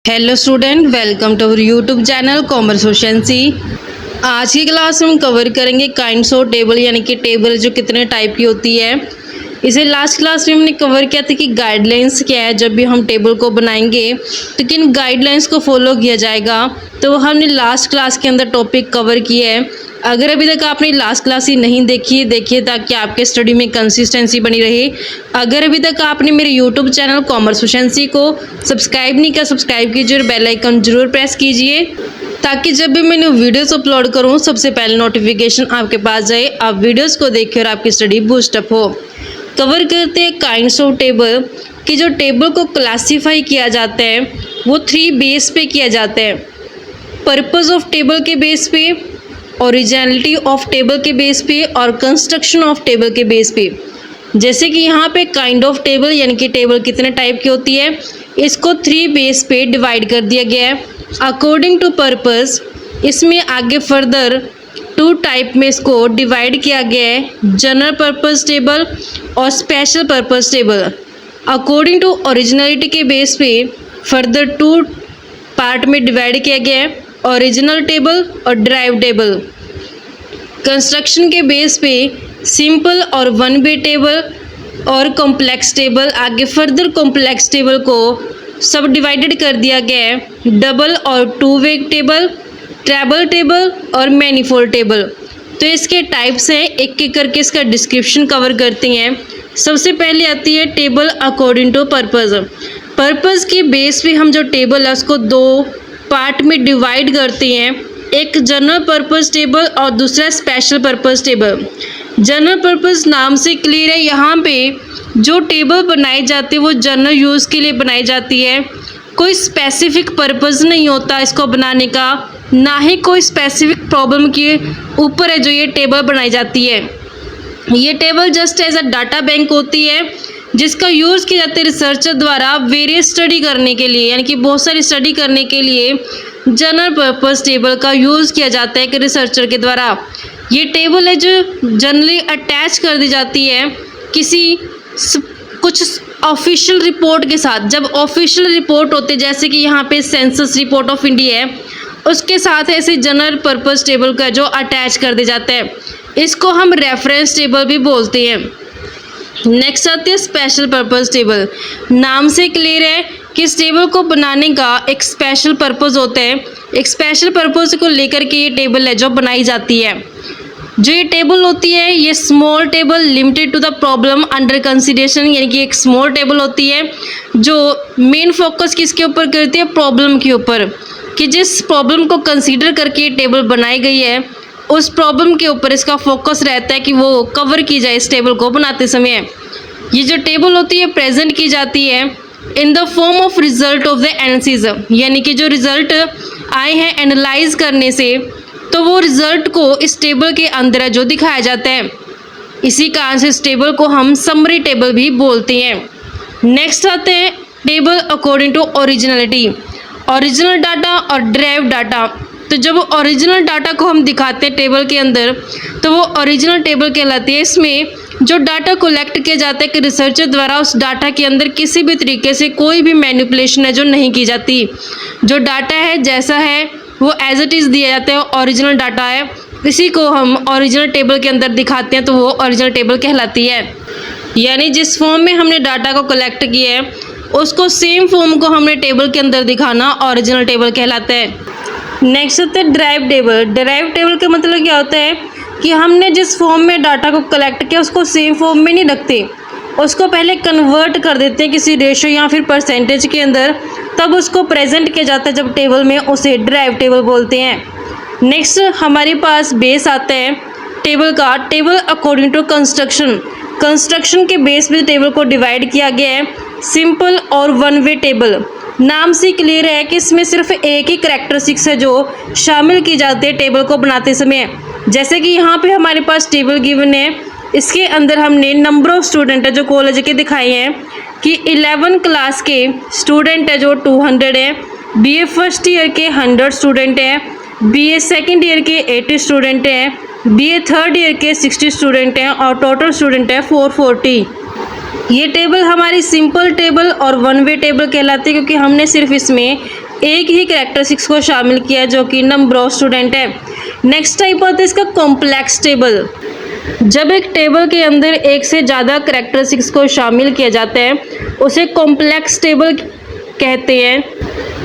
Hello student, welcome to our YouTube channel commerce efficiency. आज की class में हम कवर करेंगे काइंड्स ऑफ टेबल, यानी कि टेबल जो कितने टाइप की होती है। इसे लास्ट क्लास में हमने कवर किया था कि गाइडलाइंस क्या है, जब भी हम टेबल को बनाएंगे तो किन गाइडलाइंस को फॉलो किया जाएगा। तो हमने लास्ट क्लास के अंदर टॉपिक कवर किया है। अगर अभी तक आपने लास्ट क्लास ही नहीं देखिए ताकि आपके स्टडी में कंसिस्टेंसी बनी रहे। अगर अभी तक आपने मेरे यूट्यूब चैनल कॉमर्स एफिशिएंसी को सब्सक्राइब नहीं किया, सब्सक्राइब कीजिए और बेल आइकन जरूर प्रेस कीजिए ताकि जब भी मैंने वीडियोस अपलोड करूं सबसे पहले नोटिफिकेशन आपके पास जाए, आप वीडियोस को देखिए और आपकी स्टडी बूस्टअप हो। कवर करते हैं काइंड्स ऑफ टेबल कि जो टेबल को क्लासीफाई किया जाता है वो 3 बेस पे किया जाता है। पर्पस ऑफ टेबल के बेस पे, ओरिजिनलिटी ऑफ टेबल के बेस पे और कंस्ट्रक्शन ऑफ टेबल के बेस पे। जैसे कि यहाँ पे काइंड ऑफ टेबल यानी कि टेबल कितने टाइप की होती है, इसको 3 बेस पे डिवाइड कर दिया गया है अकॉर्डिंग टू पर्पस। इसमें आगे फर्दर 2 टाइप में इसको डिवाइड किया गया है, जनरल पर्पस टेबल और special purpose table. According to originality के बेस पे फर्दर 2 पार्ट में डिवाइड किया गया है, ओरिजिनल टेबल और ड्राइव टेबल। कंस्ट्रक्शन के बेस पे सिंपल और 1 वे टेबल और कॉम्प्लेक्स टेबल। आगे फर्दर कॉम्प्लेक्स टेबल को सब डिवाइडेड कर दिया गया है, डबल और 2 वे टेबल, ट्रेबल टेबल और मैनीफोल्ड टेबल। तो इसके टाइप्स हैं, एक एक करके इसका डिस्क्रिप्शन कवर करते हैं। सबसे पहले आती है table according to purpose. Purpose के बेस पे हम जो टेबल है उसको 2 पार्ट में डिवाइड करते हैं, एक जनरल पर्पस टेबल और दूसरा special purpose table. General purpose नाम से क्लियर है, यहाँ पे जो टेबल बनाई जाती है वो जनरल यूज़ के लिए बनाई जाती है। कोई स्पेसिफिक पर्पस नहीं होता इसको बनाने का, ना ही कोई स्पेसिफिक प्रॉब्लम के ऊपर है जो ये टेबल बनाई जाती है। ये table just as a data bank होती है जिसका यूज़ किया जाता है रिसर्चर द्वारा वेरियस स्टडी करने के लिए, यानी कि बहुत सारी स्टडी करने के लिए जनरल पर्पस टेबल का यूज़ किया जाता है कि रिसर्चर के द्वारा। ये टेबल है जो जनरली अटैच कर दी जाती है किसी कुछ ऑफिशियल रिपोर्ट के साथ। जब ऑफिशियल रिपोर्ट होते जैसे कि यहाँ पे सेंसस रिपोर्ट ऑफ इंडिया है, उसके साथ ऐसे जनरल पर्पस टेबल का जो अटैच कर दिया जाता है, इसको हम रेफरेंस टेबल भी बोलते हैं। नेक्स्ट आती है स्पेशल पर्पस टेबल। नाम से क्लियर है कि इस टेबल को बनाने का एक स्पेशल पर्पस होता है। एक स्पेशल पर्पस को लेकर के ये टेबल है जो बनाई जाती है। जो ये टेबल होती है ये small table limited to the problem under consideration, यानी कि एक स्मॉल टेबल होती है जो मेन फोकस किसके ऊपर करती है, प्रॉब्लम के ऊपर, कि जिस प्रॉब्लम को कंसीडर करके ये टेबल बनाई गई है उस प्रॉब्लम के ऊपर इसका फोकस रहता है कि वो कवर की जाए इस टेबल को बनाते समय। ये जो टेबल होती है प्रेजेंट की जाती है in the form of result of the analysis, यानी कि जो रिजल्ट आए हैं एनालाइज करने से, तो वो रिजल्ट को इस टेबल के अंदर जो दिखाया जाता है। इसी कारण से इस टेबल को हम समरी टेबल भी बोलते हैं। नेक्स्ट आते हैं table according to originality, original data और ड्राइव डाटा। तो जब ओरिजिनल डाटा को हम दिखाते हैं टेबल के अंदर तो वो ओरिजिनल टेबल कहलाती है। इसमें जो डाटा कलेक्ट किया जाता है कि रिसर्चर द्वारा उस डाटा के अंदर किसी भी तरीके से कोई भी मैनिपुलेशन है जो नहीं की जाती। जो डाटा है जैसा है वो एज इट इज़ दिया जाता है, ओरिजिनल डाटा है, इसी को हम ओरिजिनल टेबल के अंदर दिखाते हैं तो वो ओरिजिनल टेबल कहलाती है। यानी जिस फॉर्म में हमने डाटा को कलेक्ट किया है उसको सेम फॉर्म को हमने टेबल के अंदर दिखाना ओरिजिनल टेबल कहलाता है। नेक्स्ट होता है ड्राइव टेबल। ड्राइव टेबल का मतलब क्या होता है कि हमने जिस फॉर्म में डाटा को कलेक्ट किया उसको सेम फॉर्म में नहीं रखते, उसको पहले कन्वर्ट कर देते हैं किसी रेशो या फिर परसेंटेज के अंदर, तब उसको प्रेजेंट किया जाता है जब टेबल में, उसे ड्राइव टेबल बोलते हैं। नेक्स्ट हमारे पास बेस आता है टेबल का, table according to construction. Construction के बेस पे टेबल को डिवाइड किया गया है, सिंपल और 1 वे टेबल। नाम से क्लियर है कि इसमें सिर्फ एक ही करैक्टरिस्टिक्स है जो शामिल की जाती है टेबल को बनाते समय। जैसे कि यहाँ पे हमारे पास टेबल गिवन है, इसके अंदर हमने नंबर ऑफ स्टूडेंट है जो कॉलेज के दिखाए हैं कि 11 क्लास के स्टूडेंट है जो 200 है, बीए फर्स्ट ईयर के 100 स्टूडेंट हैं, बीए सेकेंड ईयर के 80 स्टूडेंट हैं, बीए थर्ड ईयर के 60 स्टूडेंट हैं और टोटल स्टूडेंट है 440। ये टेबल हमारी सिंपल टेबल और 1 वे टेबल कहलाती है क्योंकि हमने सिर्फ इसमें एक ही कैरेक्टरिस्टिक्स को शामिल किया जो कि नंबर ऑफ स्टूडेंट है। नेक्स्ट टाइप होता है इसका कॉम्प्लेक्स टेबल। जब एक टेबल के अंदर एक से ज़्यादा कैरेक्टरिस्टिक्स को शामिल किया जाता है उसे कॉम्प्लेक्स टेबल कहते हैं।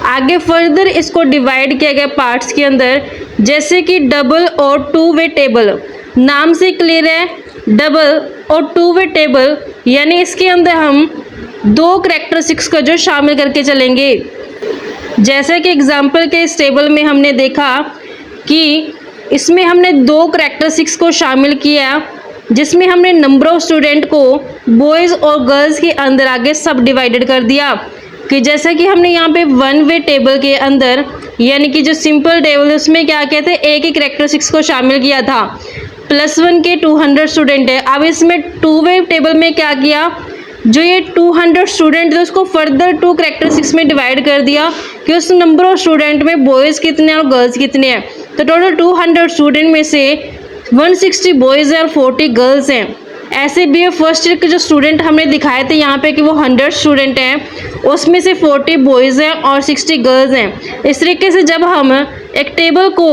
आगे फर्दर इसको डिवाइड किया गया पार्ट्स के अंदर, जैसे कि डबल और टू वे टेबल। नाम से क्लियर है, डबल और टू वे टेबल यानी इसके अंदर हम दो कैरेक्टरिस्टिक्स को जो शामिल करके चलेंगे। जैसे कि एग्जाम्पल के इस टेबल में हमने देखा कि इसमें हमने दो कैरेक्टरिस्टिक्स को शामिल किया, जिसमें हमने नंबर ऑफ स्टूडेंट को बॉयज़ और गर्ल्स के अंदर आगे सब डिवाइडेड कर दिया। कि जैसा कि हमने यहाँ पे वन वे टेबल के अंदर यानी कि जो सिंपल टेबल है उसमें क्या कहते हैं एक ही कैरेक्टरिस्टिक्स को शामिल किया था। +1 के 200 स्टूडेंट है। अब इसमें टू वे टेबल में क्या किया, जो ये 200 स्टूडेंट थे उसको फर्दर टू कैरेक्टरिस्टिक्स में डिवाइड कर दिया कि उस नंबर ऑफ स्टूडेंट में बॉयज़ कितने हैं और गर्ल्स कितने हैं। तो टोटल 200 स्टूडेंट में से 160 बॉयज़ हैं और 40 गर्ल्स हैं। ऐसे भी फर्स्ट ईयर के जो स्टूडेंट हमने दिखाए थे यहाँ पे कि वो 100 स्टूडेंट हैं, उसमें से 40 बॉयज़ हैं और 60 गर्ल्स हैं। इस तरीके से जब हम एक टेबल को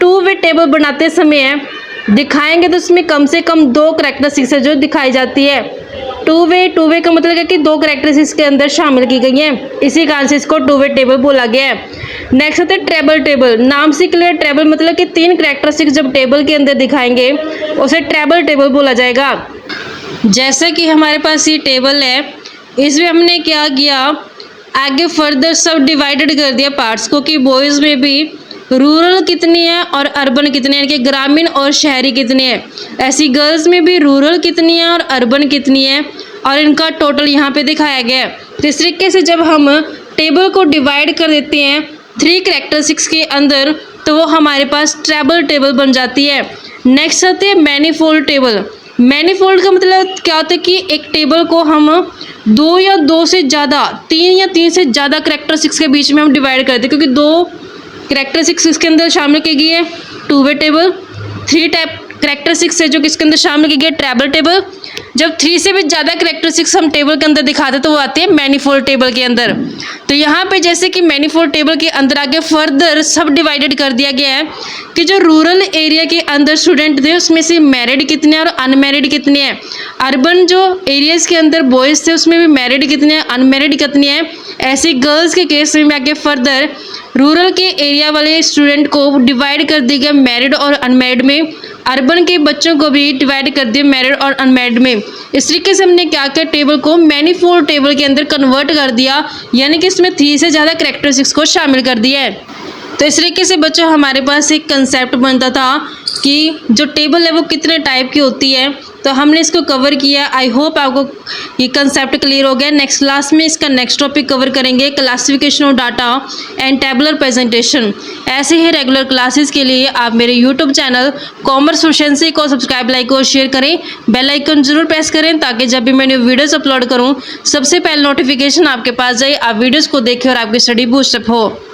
टू वे टेबल बनाते समय दिखाएंगे तो उसमें कम से कम दो कैरेक्टरिस्टिक्स है जो दिखाई जाती है। टू वे का मतलब है कि दो कैरेक्टरिस्टिक्स के अंदर शामिल की गई हैं, इसी कारण से इसको टू वे टेबल बोला गया है। नेक्स्ट होता है ट्रेबल टेबल। नाम से क्लियर, ट्रेबल मतलब कि तीन कैरेक्टरिस्टिक्स जब टेबल के अंदर दिखाएंगे उसे ट्रेबल टेबल बोला जाएगा। जैसे कि हमारे पास ये टेबल है, इसमें हमने क्या किया, आगे फर्दर सब डिवाइडेड कर दिया पार्ट्स को कि बॉयज़ में भी रूरल कितनी है और अर्बन कितनी है, यानी कि ग्रामीण और शहरी कितनी है। ऐसी गर्ल्स में भी रूरल कितनी है और अर्बन कितनी है और इनका टोटल यहाँ पे दिखाया गया है। तो इस तरीके से जब हम टेबल को डिवाइड कर देते हैं 3 कैरेक्टरिस्टिक्स के अंदर तो वो हमारे पास ट्रेबल टेबल बन जाती है। नेक्स्ट आते हैं मैनीफोल्ड टेबल। मैनीफोल्ड का मतलब क्या होता है कि एक टेबल को हम दो या दो से ज़्यादा, 3 या 3 से ज़्यादा कैरेक्टरिस्टिक्स के बीच में हम डिवाइड करते हैं, क्योंकि दो कैरेक्टरिस्टिक्स इसके अंदर शामिल की गई है two way table, 3 type characteristics है जो किसके अंदर शामिल की गई है ट्रेबल टेबल। जब 3 से भी ज़्यादा कैरेक्टरिस्टिक्स हम टेबल के अंदर दिखाते हैं तो वो आते हैं मैनीफोल्ड टेबल के अंदर। तो यहाँ पे जैसे कि मैनीफोल्ड टेबल के अंदर आगे फर्दर सब डिवाइडेड कर दिया गया है कि जो रूरल एरिया के अंदर स्टूडेंट थे उसमें से मैरिड कितने हैं और अनमैरिड कितने हैं। अर्बन जो एरियाज़ के अंदर बॉयज़ थे उसमें भी मैरिड कितने हैं, अनमैरिड कितने हैं। ऐसे गर्ल्स के केस में आगे फर्दर रूरल के एरिया वाले स्टूडेंट को डिवाइड कर दिया गया मैरिड और अनमैरिड में, अर्बन के बच्चों को भी डिवाइड कर दिया मैरिड और अनमैरिड में। इस तरीके से हमने क्या किया, टेबल को मैनीफोल्ड टेबल के अंदर कन्वर्ट कर दिया, यानी कि इसमें 3 से ज़्यादा कैरेक्टरिस्टिक्स को शामिल कर दिया है। तो इस तरीके से बच्चों हमारे पास एक कंसेप्ट बनता था कि जो टेबल है वो कितने टाइप की होती है, तो हमने इसको कवर किया। आई होप आपको ये कंसेप्ट क्लियर हो गया। नेक्स्ट क्लास में इसका नेक्स्ट टॉपिक कवर करेंगे, classification of data and tabular presentation. ऐसे ही रेगुलर क्लासेस के लिए आप मेरे यूट्यूब चैनल कॉमर्स प्रोficiency को सब्सक्राइब, लाइक और शेयर करें। बेल आइकन जरूर प्रेस करें ताकि जब भी मैं न्यू वीडियोस अपलोड करूं सबसे पहले नोटिफिकेशन आपके पास जाए, आप वीडियोस को देखें और आपकी स्टडी बूस्टअप हो।